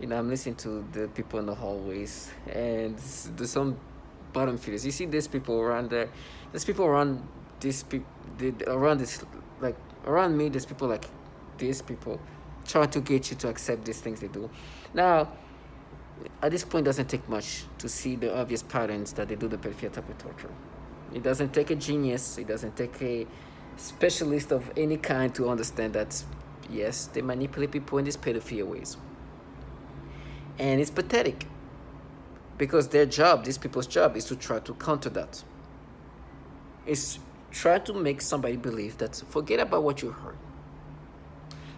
I'm listening to the people in the hallways, and there's some bottom feeders. You see these people around there. There's people around this people around this like around me. There's people like these people trying to get you to accept these things they do. Now, at this point, it doesn't take much to see the obvious patterns that they do the pedophilia type of torture. It doesn't take a genius. It doesn't take a specialist of any kind to understand that yes, they manipulate people in these pedophilia ways. And it's pathetic because their job, these people's job, is to try to counter that. It's try to make somebody believe that forget about what you heard.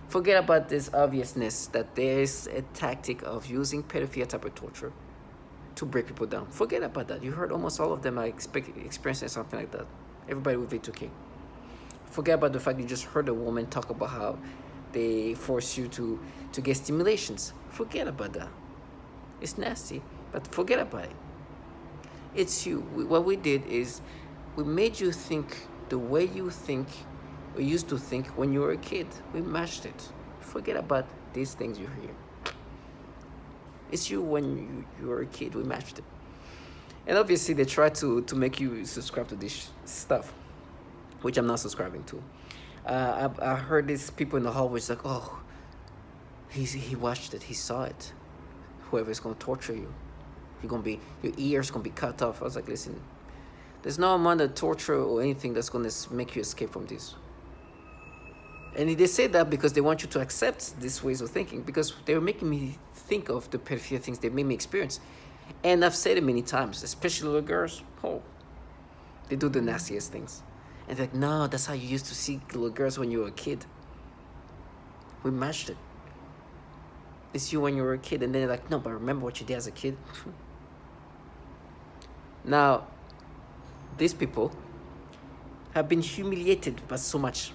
Forget about this obviousness that there is a tactic of using pedophilia type of torture to break people down. Forget about that. You heard almost all of them are experiencing something like that. Everybody with V2K. Forget about the fact you just heard a woman talk about how they force you to get stimulations. Forget about that. It's nasty, but forget about it. It's you. What we did is we made you think the way you think or used to think when you were a kid. We matched it. Forget about these things you hear. It's you when you were a kid. We matched it. And obviously they try to make you subscribe to this stuff, which I'm not subscribing to. I heard these people in the hallways like, oh, he watched it, he saw it. Whoever's gonna torture you, your ears gonna be cut off. I was like, listen, there's no amount of torture or anything that's gonna make you escape from this. And they say that because they want you to accept these ways of thinking, because they're making me think of the pedophilia things they made me experience. And I've said it many times, especially little girls, oh, they do the nastiest things. And they're like, no, that's how you used to see little girls when you were a kid. We matched it. It's you when you were a kid. And then they're like, no, but remember what you did as a kid? Now, these people have been humiliated by so much.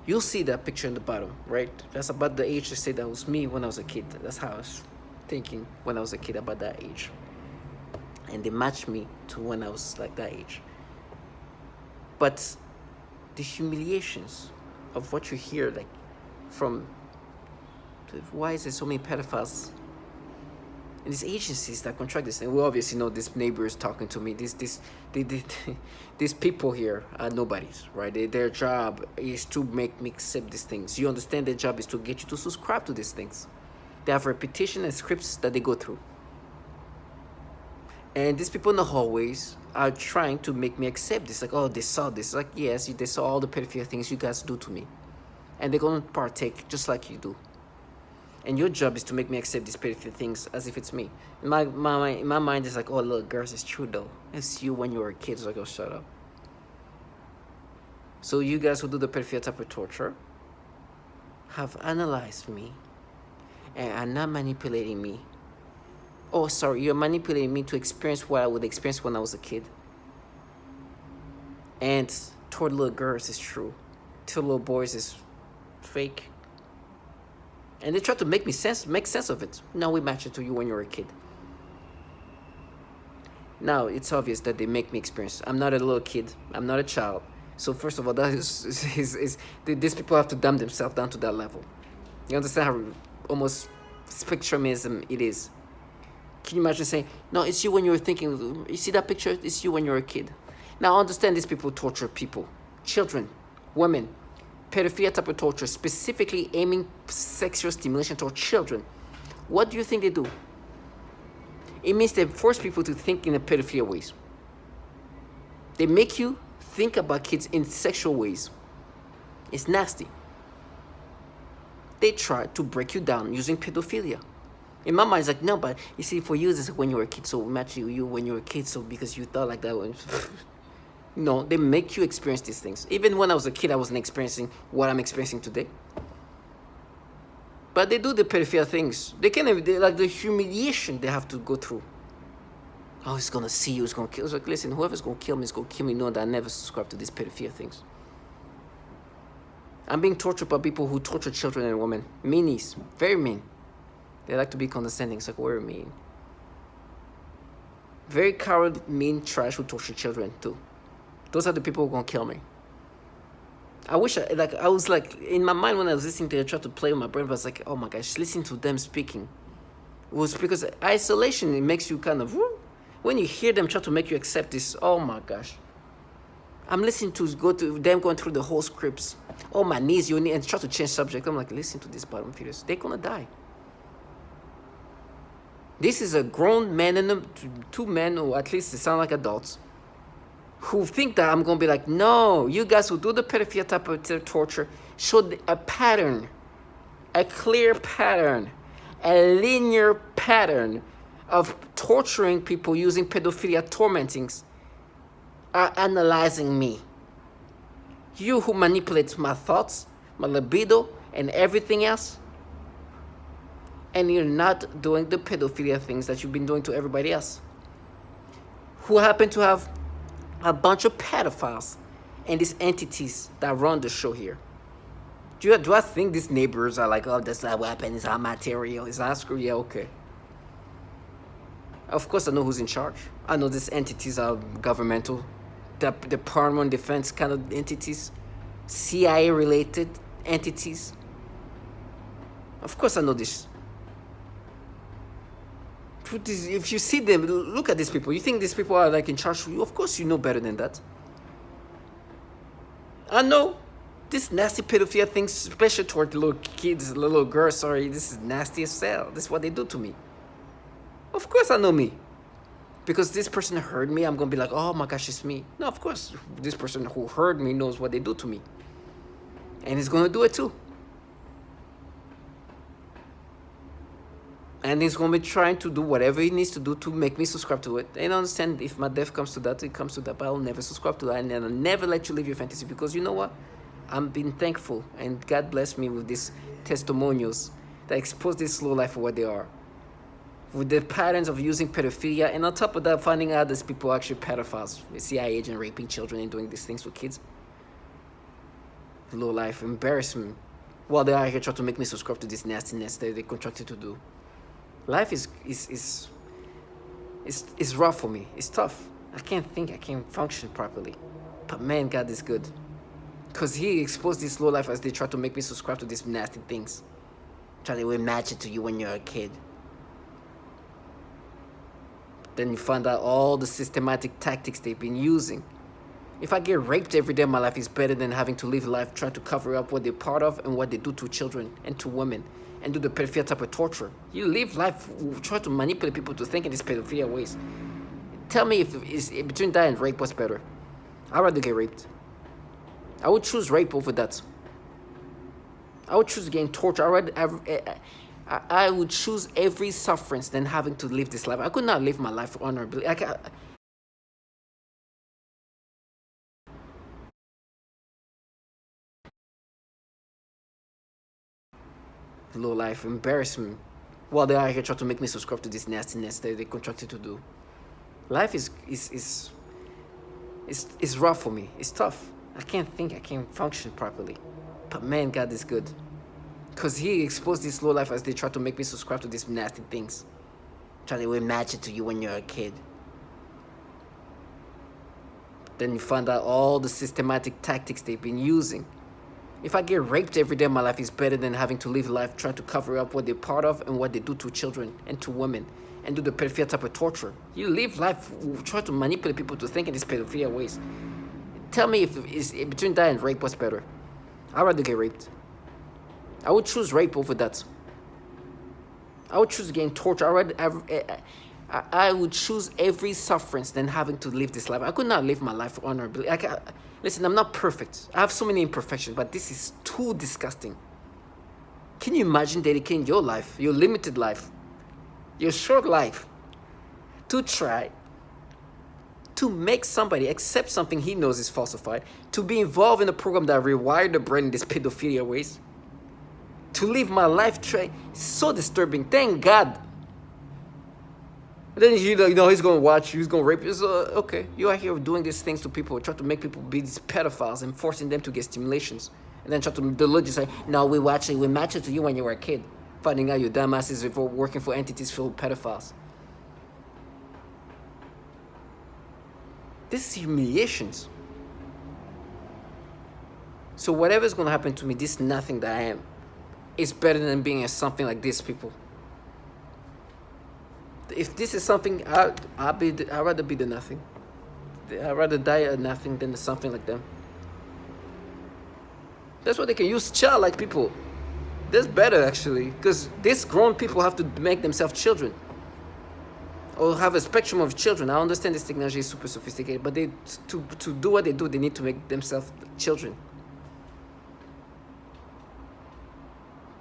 You'll see that picture in the bottom, right? That's about the age to say that was me when I was a kid. That's how I was thinking when I was a kid about that age. And they matched me to when I was like that age. But the humiliations of what you hear, like from, why is there so many pedophiles and these agencies that contract this? And we obviously know this neighbor is talking to me. These people here are nobodies, right? Their job is to make me accept these things. You understand their job is to get you to subscribe to these things. They have repetition and scripts that they go through. And these people in the hallways are trying to make me accept this. Like, oh, they saw this. Like, yes, they saw all the pedophilia things you guys do to me. And they're going to partake just like you do. And your job is to make me accept these pedophilia things as if it's me. In my mind, it's like, oh, look, girls, it's true, though. It's you when you were a kid. So I go, shut up. So you guys who do the pedophilia type of torture have analyzed me and are not manipulating me. Oh, sorry, you're manipulating me to experience what I would experience when I was a kid. And toward little girls is true. To little boys is fake. And they try to make sense of it. No, we match it to you when you were a kid. Now, it's obvious that they make me experience. I'm not a little kid. I'm not a child. So first of all, that is these people have to dumb themselves down to that level. You understand how almost spectrumism it is? Can you imagine saying, no, it's you when you were thinking, you see that picture? It's you when you were a kid. Now, I understand these people torture people, children, women, pedophilia type of torture, specifically aiming sexual stimulation toward children. What do you think they do? It means they force people to think in a pedophilia ways. They make you think about kids in sexual ways. It's nasty. They try to break you down using pedophilia. In my mind, it's like, no, but you see, for you, it's like when you were a kid, so match you when you were a kid, so because you thought like that. No, they make you experience these things. Even when I was a kid, I wasn't experiencing what I'm experiencing today. But they do the pedophilia things. They like the humiliation they have to go through. Oh, he's gonna see you, he's gonna kill you. It's like, listen, whoever's gonna kill me is gonna kill me, knowing that I never subscribe to these pedophilia things. I'm being tortured by people who torture children and women. Meanies, very mean. They like to be condescending. It's like, we're mean. Very coward, mean trash who torture children too. Those are the people who are gonna kill me. I wish I was like in my mind when I was listening to it, I tried to play with my brain, but I was like, oh my gosh, listening to them speaking was because isolation, it makes you kind of when you hear them try to make you accept this, oh my gosh. I'm listening to go to them going through the whole scripts. Oh my knees, your knee, and try to change subject. I'm like, listen to this bottom feeders. They're gonna die. This is a grown man and two men, or at least they sound like adults, who think that I'm gonna be like, no, you guys who do the pedophilia type of torture showed a pattern, a clear pattern, a linear pattern of torturing people using pedophilia tormentings are analyzing me. You who manipulate my thoughts, my libido, and everything else, and you're not doing the pedophilia things that you've been doing to everybody else, who happen to have a bunch of pedophiles and these entities that run the show here. Do I think these neighbors are like, oh, that's our weapon, it's our material, it's our screw? Yeah, okay. Of course, I know who's in charge. I know these entities are governmental, the Department of Defense kind of entities, CIA-related entities. Of course, I know this. If you see them, look at these people. You think these people are like in charge of you? Of course, you know better than that. I know this nasty pedophilia thing, especially toward the little kids, the little girls. Sorry, this is nasty as hell. This is what they do to me. Of course, I know me. Because this person heard me, I'm going to be like, oh my gosh, it's me. No, of course, this person who heard me knows what they do to me. And he's going to do it too. And he's going to be trying to do whatever he needs to do to make me subscribe to it. And I understand if my death comes to that, it comes to that. But I'll never subscribe to that. And I'll never let you live your fantasy. Because you know what? I'm being thankful. And God bless me with these testimonials that expose this slow life for what they are. With the patterns of using pedophilia, and on top of that, finding out these people are actually pedophiles, the CIA agent raping children and doing these things with kids. Low life, embarrassment. While they are here trying to make me subscribe to this nastiness that they contracted to do. Life is rough for me. It's tough. I can't think. I can't function properly. But man, God is good. Because he exposed this low life as they try to make me subscribe to these nasty things. Try to match it to you when you're a kid. Then you find out all the systematic tactics they've been using. If I get raped every day of my life, it's better than having to live life trying to cover up what they're part of and what they do to children and to women and do the pedophilia type of torture. You live life trying to manipulate people to think in these pedophilia ways. Tell me if it's between that and rape, what's better? I'd rather get raped. I would choose rape over that. I would choose getting tortured. I would choose every sufferance than having to live this life. I could not live my life honorably. Low life, embarrassment. While they are here trying to make me subscribe to this nastiness that they contracted to do. Life is rough for me. It's tough. I can't think. I can't function properly. But man, God is good. Because he exposed this low life as they try to make me subscribe to these nasty things. Try to match it to you when you're a kid. Then you find out all the systematic tactics they've been using. If I get raped every day of my life, it's better than having to live life trying to cover up what they're part of and what they do to children and to women and do the pedophilia type of torture. You live life trying to manipulate people to think in these pedophilia ways. Tell me if it's between that and rape, what's better? I'd rather get raped. I would choose rape over that. I would choose getting tortured. I would choose every sufferance than having to live this life. I could not live my life honorably. Listen, I'm not perfect. I have so many imperfections, but this is too disgusting. Can you imagine dedicating your life, your limited life, your short life, to try to make somebody accept something he knows is falsified, to be involved in a program that rewired the brain in these pedophilia ways? To live my life so disturbing. Thank God. But then he's going to watch you, he's going to rape you. Okay, you are here doing these things to people, try to make people be these pedophiles and forcing them to get stimulations. And then try to delude you, say, no, we match it to you when you were a kid. Finding out your dumbasses before working for entities filled with pedophiles. This is humiliations. So whatever's gonna happen to me, this nothing that I am, is better than being something like these people. If this is something, I'd rather be the nothing. I'd rather die at nothing than something like them. That's why they can use child like people. That's better actually, because these grown people have to make themselves children, or have a spectrum of children. I understand this technology is super sophisticated, but they to do what they do, they need to make themselves children.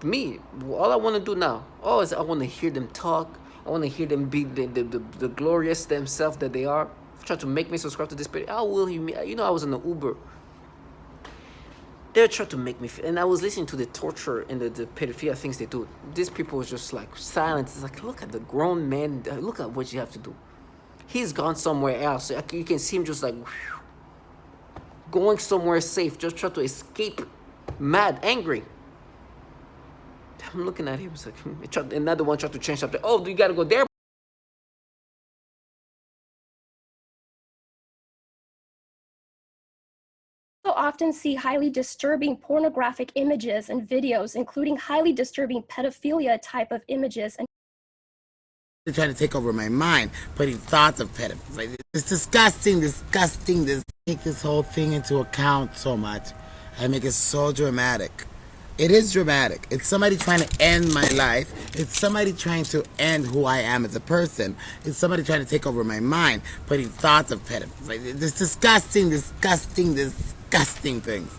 Me, all I want to do now, is I want to hear them talk. I want to hear them be the glorious themselves that they are. Try to make me subscribe to this page. How will you? I was in the Uber. They're trying to make me feel, and I was listening to the torture and the pedophilia things they do. These people was just like silent. It's like, look at the grown man. Look at what you have to do. He's gone somewhere else. You can see him just like going somewhere safe, just try to escape, mad, angry. I'm looking at him. It's like another one tried to change something. Oh, you gotta go there. Often see highly disturbing pornographic images and videos, including highly disturbing pedophilia type of images. And they're trying to take over my mind, putting thoughts of pedophilia. It's disgusting. Take this whole thing into account so much. I make it so dramatic. It is dramatic. It's somebody trying to end my life. It's somebody trying to end who I am as a person. It's somebody trying to take over my mind, putting thoughts of pedophilia. It's disgusting things.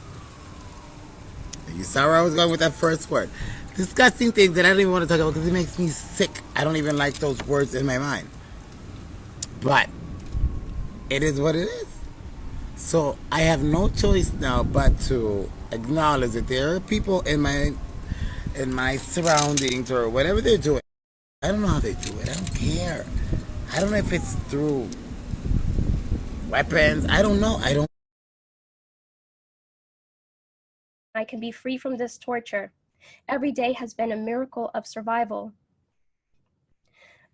You saw where I was going with that first word. Disgusting things that I don't even want to talk about because it makes me sick. I don't even like those words in my mind. But it is what it is. So I have no choice now but to acknowledge that there are people in my surroundings or whatever they're doing. I don't know how they do it. I don't care. I don't know if it's through weapons. I don't know. I can be free from this torture. Every day has been a miracle of survival.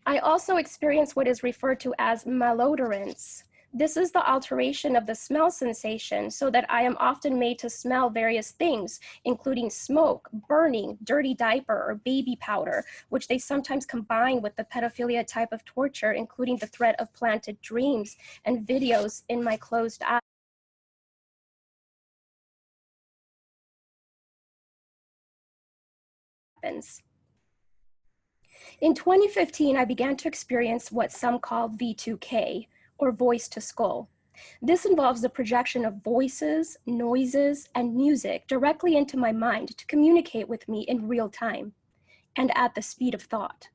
I also experience what is referred to as malodorance. This is the alteration of the smell sensation so that I am often made to smell various things, including smoke, burning, dirty diaper, or baby powder, which they sometimes combine with the pedophilia type of torture, including the threat of planted dreams and videos in my closed eyes. In 2015, I began to experience what some call V2K, or voice to skull. This involves the projection of voices, noises, and music directly into my mind to communicate with me in real time and at the speed of thought.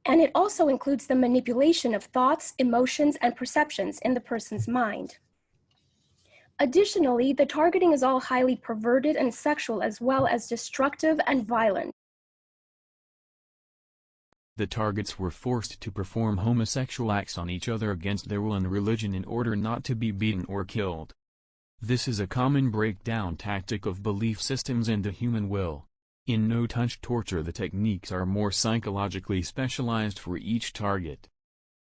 And it also includes the manipulation of thoughts, emotions, and perceptions in the person's mind. Additionally, the targeting is all highly perverted and sexual, as well as destructive and violent. The targets were forced to perform homosexual acts on each other against their will and religion in order not to be beaten or killed. This is a common breakdown tactic of belief systems and the human will. In no-touch torture, the techniques are more psychologically specialized for each target.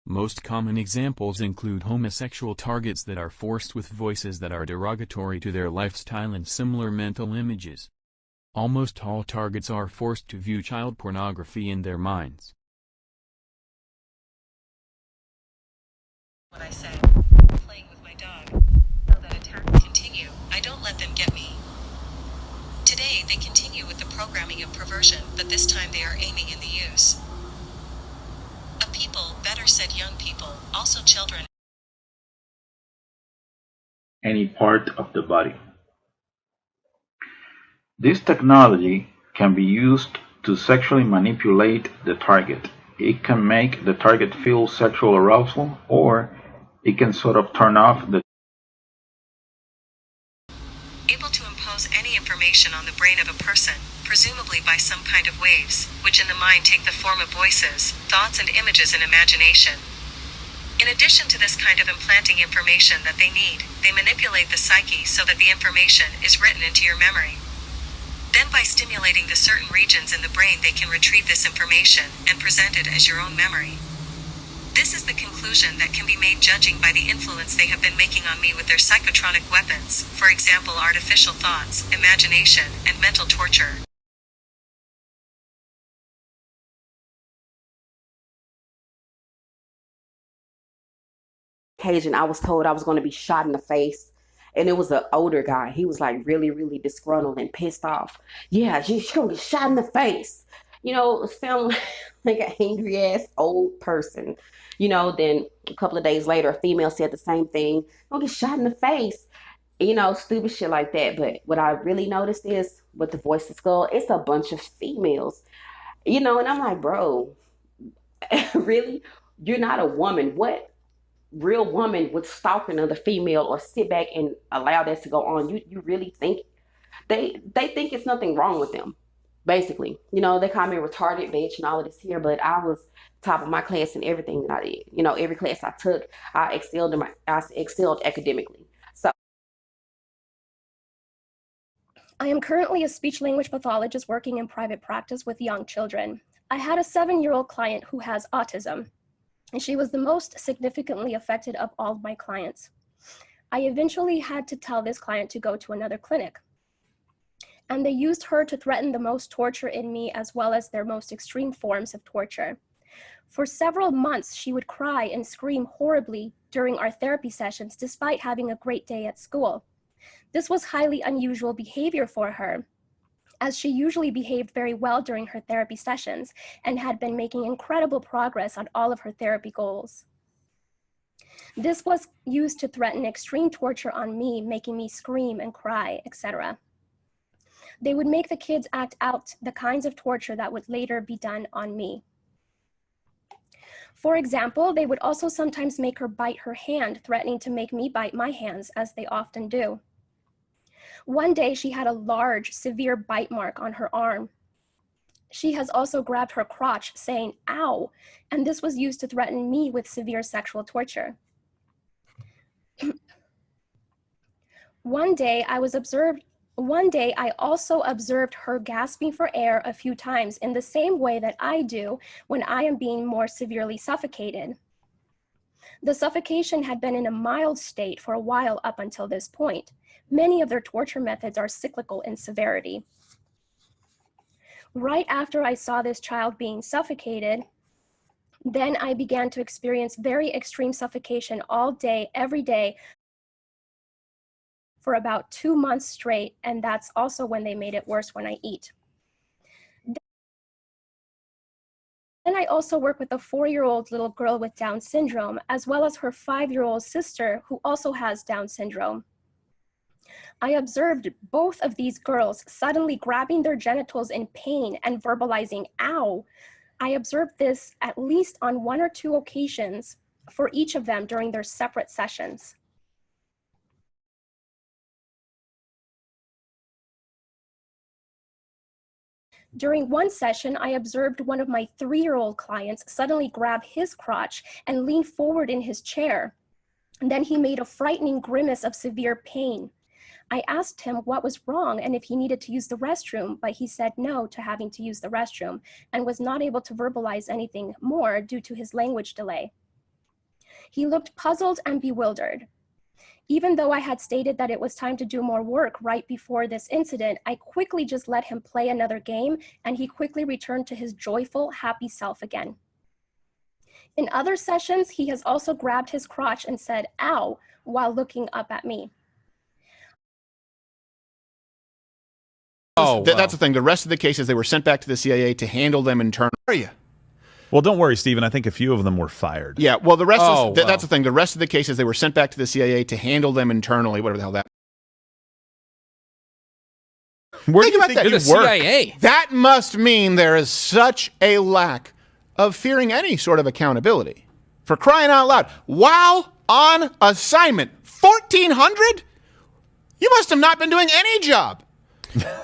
Most common examples include homosexual targets that are forced with voices that are derogatory to their lifestyle and similar mental images. Almost all targets are forced to view child pornography in their minds. What I say, I'm playing with my dog. So that attacks continue, I don't let them get me. Today they continue with the programming of perversion, but this time they are aiming in the use. A people, better said young people, also children. Any part of the body. This technology can be used to sexually manipulate the target. It can make the target feel sexual arousal, or it can sort of turn off the Able to impose any information on the brain of a person, presumably by some kind of waves, which in the mind take the form of voices, thoughts and images and imagination. In addition to this kind of implanting information that they need, they manipulate the psyche so that the information is written into your memory. Then by stimulating the certain regions in the brain they can retrieve this information and present it as your own memory. This is the conclusion that can be made judging by the influence they have been making on me with their psychotronic weapons, for example artificial thoughts, imagination, and mental torture. Occasion, I was told I was going to be shot in the face. And it was an older guy. He was like really, really disgruntled and pissed off. Yeah, you're going to get shot in the face. You know, sound like an angry ass old person. You know, then a couple of days later, a female said the same thing. Don't get shot in the face. You know, stupid shit like that. But what I really noticed is with the Voice of Skull, it's a bunch of females. You know, and I'm like, bro, really? You're not a woman. What real woman would stalk another female or sit back and allow that to go on? You really think they think it's nothing wrong with them? Basically, you know, they call me retarded bitch and all of this here, but I was top of my class in everything that I did. You know, every class I took, I excelled academically. So I am currently a speech-language pathologist working in private practice with young children. I had a 7-year-old client who has autism, and she was the most significantly affected of all of my clients. I eventually had to tell this client to go to another clinic. And they used her to threaten the most torture in me as well as their most extreme forms of torture. For several months, she would cry and scream horribly during our therapy sessions despite having a great day at school. This was highly unusual behavior for her, as she usually behaved very well during her therapy sessions and had been making incredible progress on all of her therapy goals. This was used to threaten extreme torture on me, making me scream and cry, etc. They would make the kids act out the kinds of torture that would later be done on me. For example, they would also sometimes make her bite her hand, threatening to make me bite my hands, as they often do. One day, she had a large, severe bite mark on her arm. She has also grabbed her crotch, saying, "Ow," and this was used to threaten me with severe sexual torture. One day, I also observed her gasping for air a few times in the same way that I do when I am being more severely suffocated. The suffocation had been in a mild state for a while up until this point. Many of their torture methods are cyclical in severity. Right after I saw this child being suffocated, then I began to experience very extreme suffocation all day, every day, for about 2 months straight, and that's also when they made it worse when I eat. Then I also work with a 4-year-old little girl with Down syndrome, as well as her 5-year-old sister who also has Down syndrome. I observed both of these girls suddenly grabbing their genitals in pain and verbalizing, "Ow." I observed this at least on 1 or 2 occasions for each of them during their separate sessions. During one session, I observed one of my 3-year-old clients suddenly grab his crotch and lean forward in his chair. And then he made a frightening grimace of severe pain. I asked him what was wrong and if he needed to use the restroom, but he said no to having to use the restroom and was not able to verbalize anything more due to his language delay. He looked puzzled and bewildered. Even though I had stated that it was time to do more work right before this incident, I quickly just let him play another game, and he quickly returned to his joyful, happy self again. In other sessions, he has also grabbed his crotch and said, "Ow," while looking up at me. Oh, that's the thing. The rest of the cases, they were sent back to the CIA to handle them internally. Where are you? Well, don't worry, Stephen. I think a few of them were fired. Yeah, well, the rest that's the thing. The rest of the cases, they were sent back to the CIA to handle them internally, whatever the hell that. Where do you think that. you The work? CIA. That must mean there is such a lack of fearing any sort of accountability. For crying out loud, while on assignment, 1,400? You must have not been doing any job.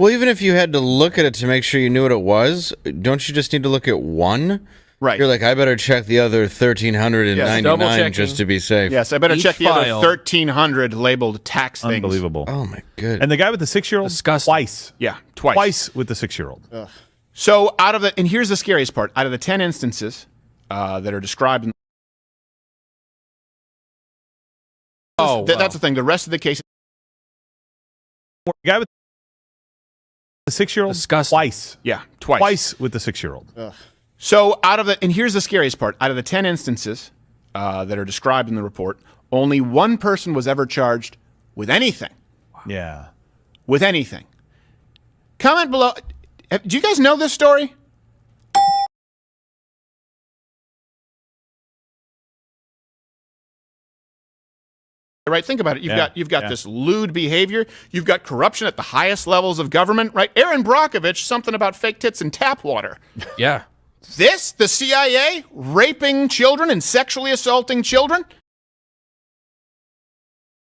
Well, even if you had to look at it to make sure you knew what it was, don't you just need to look at one? Right. You're like, I better check the other 1,399 double-checking. just to be safe. Yes, I better Each check the other file. 1,300 labeled tax things. Unbelievable. Oh my goodness. And the guy with the 6-year-old? Disgusting. Twice. Yeah, twice. Twice with the 6-year-old. So and here's the scariest part, out of the 10 instances that are described in Oh, that's the thing. The rest of the case. The guy with the 6-year-old? Disgusting. Twice. Yeah, twice. Twice with the 6-year-old. So and here's the scariest part. Out of the 10 instances that are described in the report, only one person was ever charged with anything. Yeah. With anything. Comment below. Do you guys know this story? Right, think about it. You've got this lewd behavior. You've got corruption at the highest levels of government. Right, Aaron Brockovich, something about fake tits and tap water. Yeah. This, the CIA, raping children and sexually assaulting children.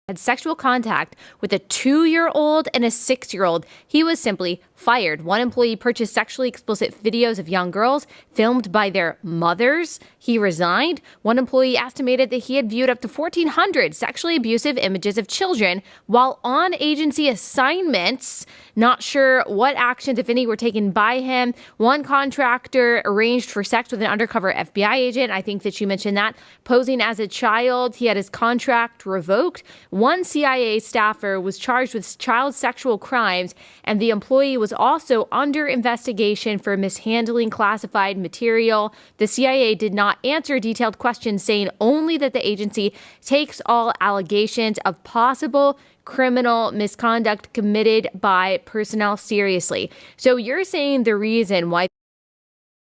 Had sexual contact with a 2-year-old and a 6-year-old. He was simply fired. One employee purchased sexually explicit videos of young girls filmed by their mothers. He resigned. One employee estimated that he had viewed up to 1,400 sexually abusive images of children while on agency assignments. Not sure what actions, if any, were taken by him. One contractor arranged for sex with an undercover FBI agent. I think that you mentioned that. Posing as a child, he had his contract revoked. One CIA staffer was charged with child sexual crimes, and the employee was also under investigation for mishandling classified material. The CIA did not answer detailed questions, saying only that the agency takes all allegations of possible criminal misconduct committed by personnel seriously. So you're saying the reason why,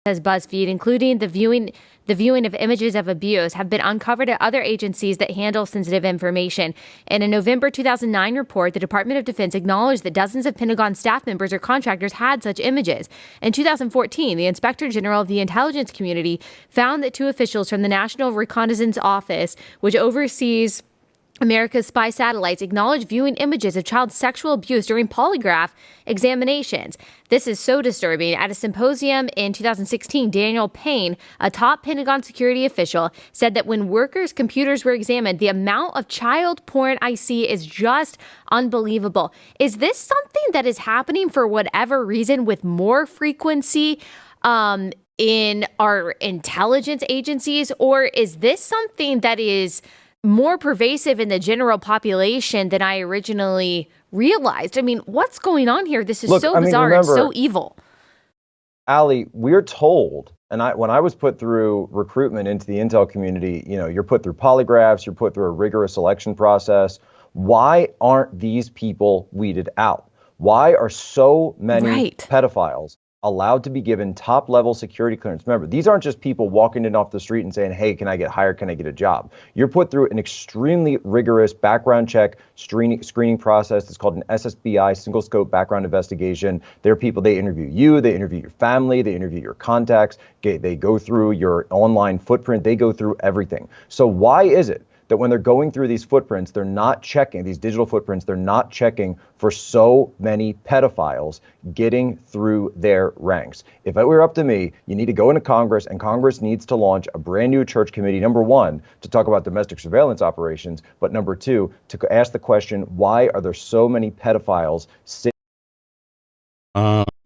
says BuzzFeed, including the viewing of images of abuse, have been uncovered at other agencies that handle sensitive information. In a November 2009 report, the Department of Defense acknowledged that dozens of Pentagon staff members or contractors had such images. In 2014, the Inspector General of the Intelligence Community found that 2 officials from the National Reconnaissance Office, which oversees America's spy satellites, acknowledged viewing images of child sexual abuse during polygraph examinations. This is so disturbing. At a symposium in 2016, Daniel Payne, a top Pentagon security official, said that when workers' computers were examined, the amount of child porn I see is just unbelievable. Is this something that is happening for whatever reason with more frequency in our intelligence agencies, or is this something that is more pervasive in the general population than I originally realized? I mean, what's going on here? This is so bizarre and so evil. Allie, we're told, and when I was put through recruitment into the intel community, you're put through polygraphs, you're put through a rigorous selection process. Why aren't these people weeded out? Why are so many pedophiles allowed to be given top-level security clearance? Remember, these aren't just people walking in off the street and saying, hey, can I get hired? Can I get a job? You're put through an extremely rigorous background check screening process. It's called an SSBI, single scope background investigation. There are people, they interview you, they interview your family, they interview your contacts, they go through your online footprint, they go through everything. So why is it that when they're going through these footprints, they're not checking, these digital footprints, they're not checking for so many pedophiles getting through their ranks? If it were up to me, you need to go into Congress, and Congress needs to launch a brand new church committee, number one, to talk about domestic surveillance operations, but number two, to ask the question, why are there so many pedophiles sitting?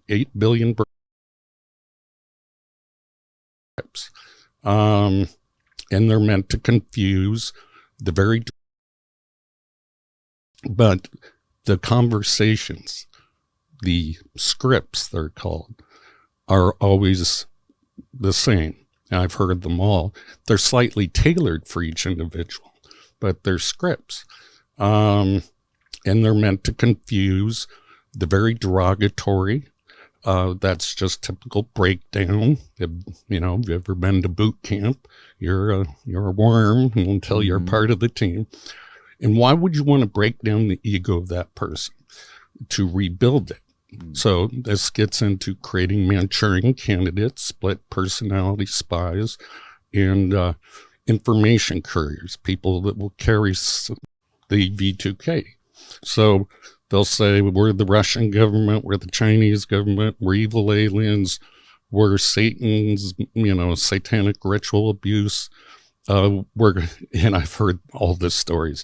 8 billion and they're meant to confuse the very, but the conversations, the scripts they're called, are always the same. I've heard them all. They're slightly tailored for each individual, but they're scripts. And they're meant to confuse the very derogatory. That's just typical breakdown. If you've ever been to boot camp, you're a worm until you're part of the team. And why would you want to break down the ego of that person? To rebuild it. So this gets into creating Manchurian candidates, split personality spies, and information couriers, people that will carry the V2K. So they'll say, we're the Russian government, we're the Chinese government, we're evil aliens, we're Satan's, satanic ritual abuse. And I've heard all these stories.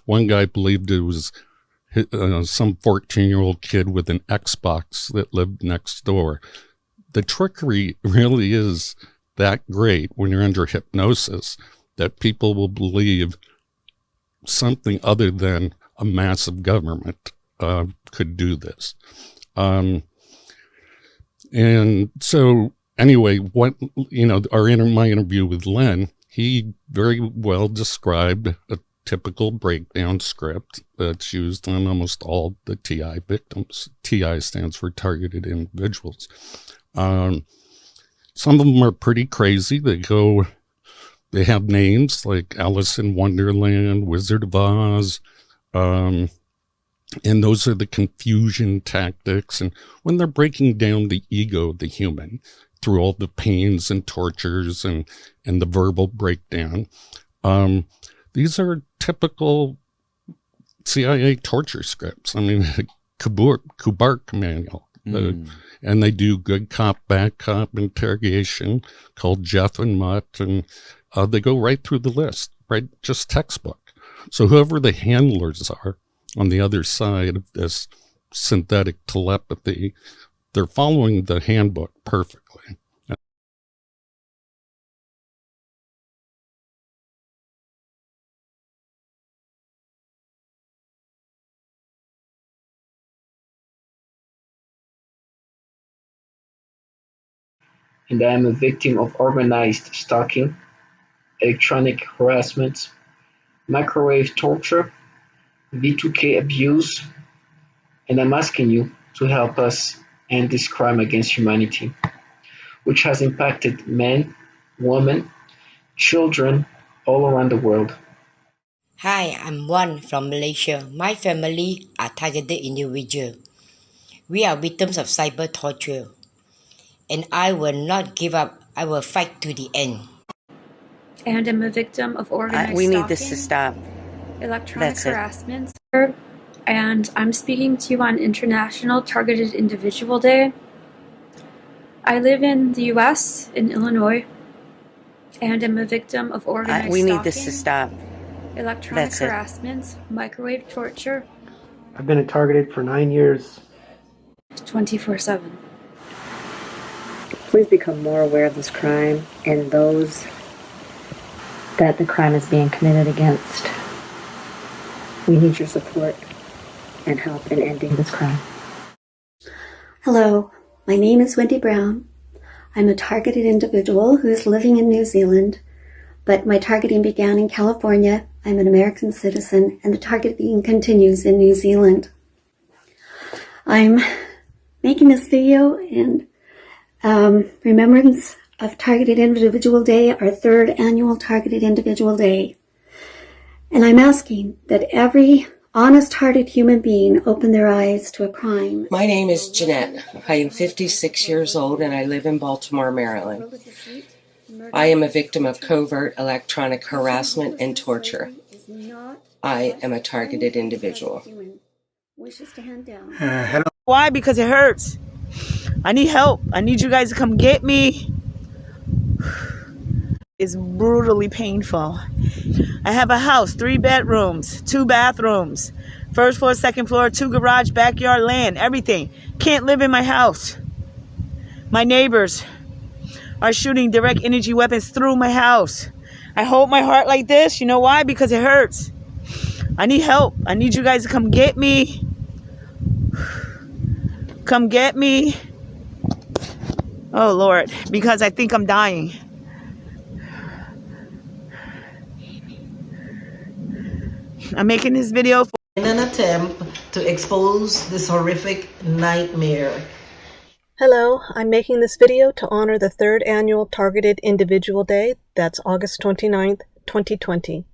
One guy believed it was some 14-year-old kid with an Xbox that lived next door. The trickery really is that great when you're under hypnosis that people will believe something other than a massive government could do this. And so anyway, my interview with Len, he very well described a typical breakdown script that's used on almost all the TI victims. TI stands for targeted individuals. Some of them are pretty crazy. They have names like Alice in Wonderland, Wizard of Oz, and those are the confusion tactics. And when they're breaking down the ego of the human through all the pains and tortures and the verbal breakdown, these are typical CIA torture scripts. I mean, Kubark manual. And they do good cop, bad cop interrogation called Jeff and Mutt, and they go right through the list, right? Just textbook. So whoever the handlers are on the other side of this synthetic telepathy, they're following the handbook perfectly. And I am a victim of organized stalking, electronic harassment, microwave torture, V2K abuse, and I'm asking you to help us end this crime against humanity, which has impacted men, women, children all around the world. Hi, I'm Wan from Malaysia. My family are targeted individuals. We are victims of cyber torture. And I will not give up. I will fight to the end. And I'm a victim of organized We stalking, need this to stop. electronic That's it. harassment. And I'm speaking to you on International Targeted Individual Day. I live in the US, in Illinois, and I'm a victim of organized We stalking, need this to stop. electronic That's it. harassment, microwave torture, I've been targeted for 9 years. 24/7. Please become more aware of this crime and those that the crime is being committed against. We need your support and help in ending this crime. Hello, my name is Wendy Brown. I'm a targeted individual who is living in New Zealand, but my targeting began in California. I'm an American citizen, and the targeting continues in New Zealand. I'm making this video in remembrance of Targeted Individual Day, our third annual Targeted Individual Day. And I'm asking that every honest-hearted human being open their eyes to a crime. My name is Jeanette. I am 56 years old and I live in Baltimore, Maryland. I am a victim of covert electronic harassment and torture. I am a targeted individual. Hello. Why? Because it hurts. I need help. I need you guys to come get me. It's brutally painful. I have a house, 3 bedrooms, 2 bathrooms, first floor, second floor, 2 garage, backyard, land, everything. Can't live in my house. My neighbors are shooting direct energy weapons through my house. I hold my heart like this. You know why? Because it hurts. I need help. I need you guys to come get me. Come get me. Oh, Lord, because I think I'm dying. I'm making this video in an attempt to expose this horrific nightmare. Hello, I'm making this video to honor the 3rd annual Targeted Individual Day. That's August 29th, 2020.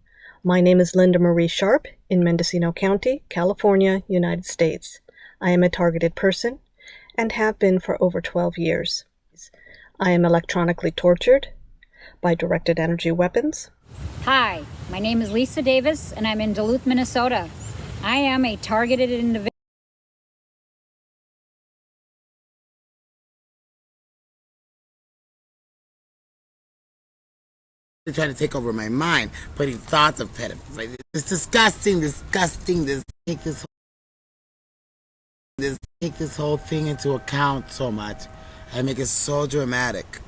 My name is Linda Marie Sharp in Mendocino County, California, United States. I am a targeted person and have been for over 12 years. I am electronically tortured by directed energy weapons. Hi, my name is Lisa Davis and I'm in Duluth, Minnesota. I am a targeted individual. They're trying to take over my mind, putting thoughts of pedophilia. It's disgusting. Take this whole thing into account so much. I make it so dramatic.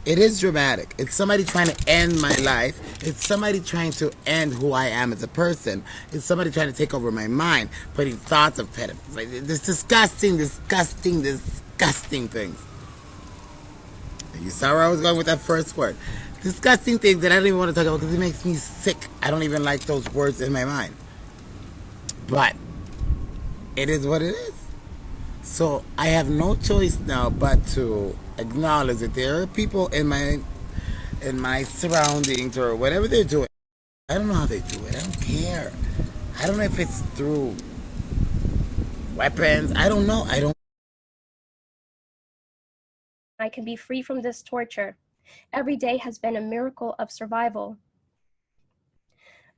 It is dramatic. It's somebody trying to end my life. It's somebody trying to end who I am as a person. It's somebody trying to take over my mind, putting thoughts of pedophilia. This disgusting things. You saw where I was going with that first word. Disgusting things that I don't even want to talk about because it makes me sick. I don't even like those words in my mind. But it is what it is. So I have no choice now but to acknowledge that there are people in my surroundings or whatever they're doing. I don't know how they do it. I don't care. I don't know if it's through weapons. I don't know. I can be free from this torture. Every day has been a miracle of survival.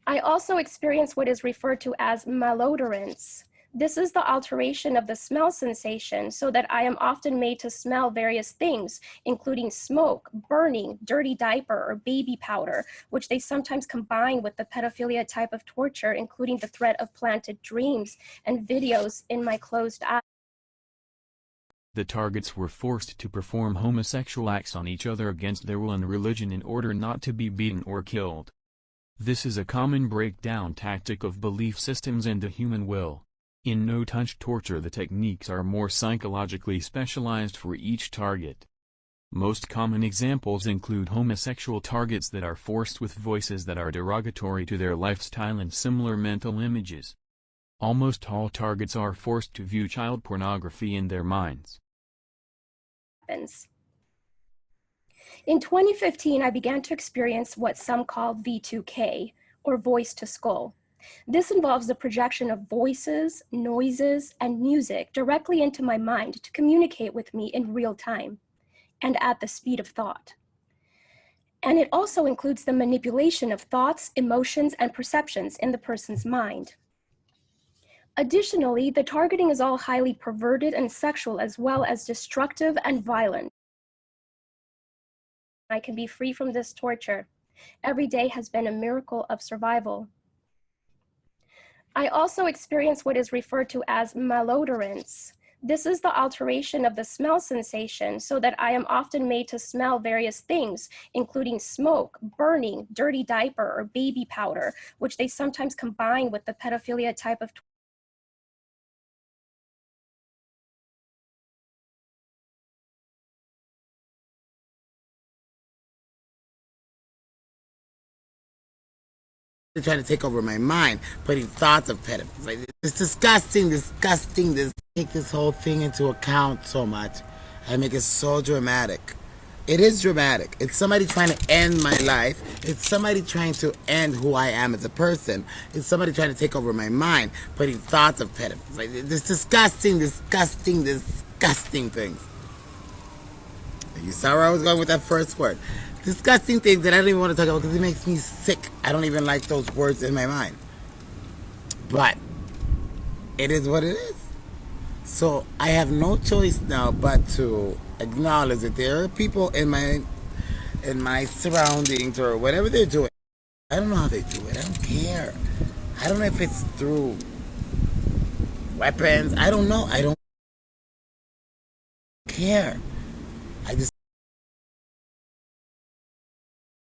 I also experience what is referred to as malodorance. This is the alteration of the smell sensation so that I am often made to smell various things, including smoke, burning, dirty diaper, or baby powder, which they sometimes combine with the pedophilia type of torture, including the threat of planted dreams and videos in my closed eyes. The targets were forced to perform homosexual acts on each other against their will and religion in order not to be beaten or killed. This is a common breakdown tactic of belief systems and the human will. In no-touch torture, the techniques are more psychologically specialized for each target. Most common examples include homosexual targets that are forced with voices that are derogatory to their lifestyle and similar mental images. Almost all targets are forced to view child pornography in their minds. In 2015, I began to experience what some call V2K, or voice to skull. This involves the projection of voices, noises, and music directly into my mind to communicate with me in real time and at the speed of thought. And it also includes the manipulation of thoughts, emotions, and perceptions in the person's mind. Additionally, the targeting is all highly perverted and sexual, as well as destructive and violent. I can be free from this torture. Every day has been a miracle of survival. I also experience what is referred to as malodorance. This is the alteration of the smell sensation so that I am often made to smell various things, including smoke, burning, dirty diaper, or baby powder, which they sometimes combine with the pedophilia type of They're trying to take over my mind, putting thoughts of pedophilia. It's disgusting. Take this whole thing into account so much. I make it so dramatic. It is dramatic. It's somebody trying to end my life. It's somebody trying to end who I am as a person. It's somebody trying to take over my mind, putting thoughts of pedophilia. This disgusting things. You saw where I was going with that first word. Disgusting things that I don't even want to talk about because it makes me sick. I don't even like those words in my mind. But it is what it is. So I have no choice now but to acknowledge that there are people in my surroundings or whatever they're doing. I don't know how they do it. I don't care. I don't know if it's through weapons. I don't know. I don't care.